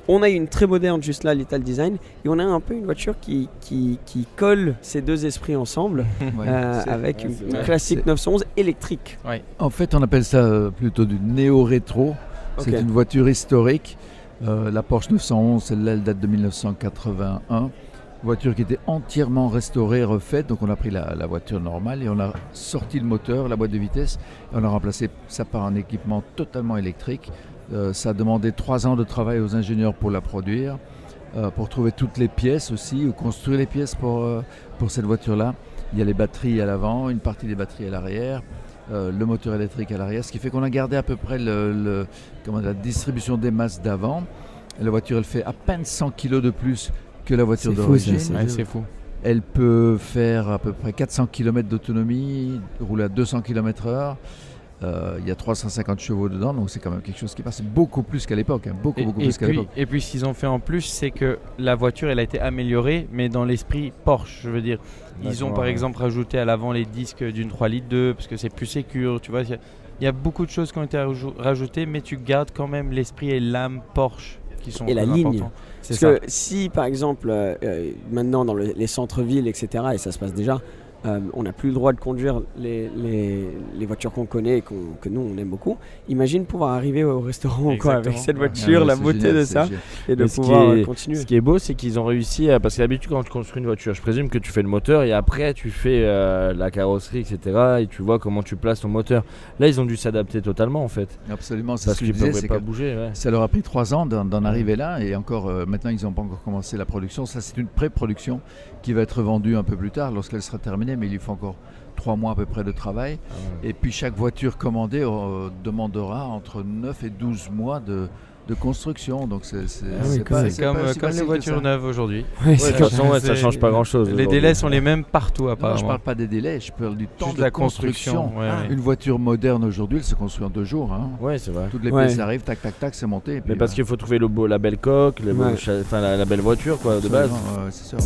On a une très moderne juste là, Lethal Design, et on a un peu une voiture qui colle ces deux esprits ensemble avec une classique 911 électrique. Ouais. En fait, on appelle ça plutôt du néo-rétro. C'est une voiture historique. La Porsche 911, celle-là, elle date de 1981. Voiture qui était entièrement restaurée, refaite. Donc on a pris la voiture normale et on a sorti le moteur, la boîte de vitesse, et on a remplacé ça par un équipement totalement électrique. Ça a demandé 3 ans de travail aux ingénieurs pour la produire, pour trouver toutes les pièces aussi, ou construire les pièces pour cette voiture-là. Il y a les batteries à l'avant, une partie des batteries à l'arrière, le moteur électrique à l'arrière, ce qui fait qu'on a gardé à peu près la distribution des masses d'avant. La voiture, elle fait à peine 100 kg de plus que la voiture d'origine. C'est fou. Elle peut faire à peu près 400 km d'autonomie, rouler à 200 km/h. Il y a 350 chevaux dedans, donc c'est quand même quelque chose qui passe beaucoup plus qu'à l'époque. Beaucoup plus qu'à l'époque. Et puis ce qu'ils ont fait en plus, c'est que la voiture, elle a été améliorée, mais dans l'esprit Porsche, je veux dire. Ils ont par exemple rajouté à l'avant les disques d'une 3,2 litres parce que c'est plus sécure, tu vois. Il y a beaucoup de choses qui ont été rajoutées, mais tu gardes quand même l'esprit et l'âme Porsche qui sont la ligne. importants. Parce que si par exemple maintenant dans les centres-villes, etc., et ça se passe déjà, on n'a plus le droit de conduire les voitures qu'on connaît et que nous on aime beaucoup. Imagine pouvoir arriver au restaurant avec cette voiture, la beauté de ça, et de pouvoir continuer. Ce qui est beau, c'est qu'ils ont réussi parce que d'habitude quand tu construis une voiture, je présume que tu fais le moteur et après tu fais la carrosserie, etc. et tu vois comment tu places ton moteur. Là, ils ont dû s'adapter totalement en fait. Absolument, c'est parce ce que je qu'ils ne disais, pouvaient pas bouger. Ça leur a pris 3 ans d'en arriver là et encore maintenant ils n'ont pas encore commencé la production. Ça, c'est une pré-production qui va être vendue un peu plus tard lorsqu'elle sera terminée, mais il lui faut encore 3 mois à peu près de travail. Et puis chaque voiture commandée demandera entre 9 et 12 mois de construction. Donc c'est comme les voitures neuves aujourd'hui. De toute façon, ça change pas grand chose. Les délais sont les mêmes partout apparemment. Non, je parle pas des délais, je parle du temps juste de la construction. Ouais. Une voiture moderne aujourd'hui, elle se construit en 2 jours. Ouais, c'est vrai. Toutes les pièces arrivent, tac, tac, tac, c'est monté. Mais parce qu'il faut trouver la belle coque, la belle voiture quoi, de base. C'est sûr.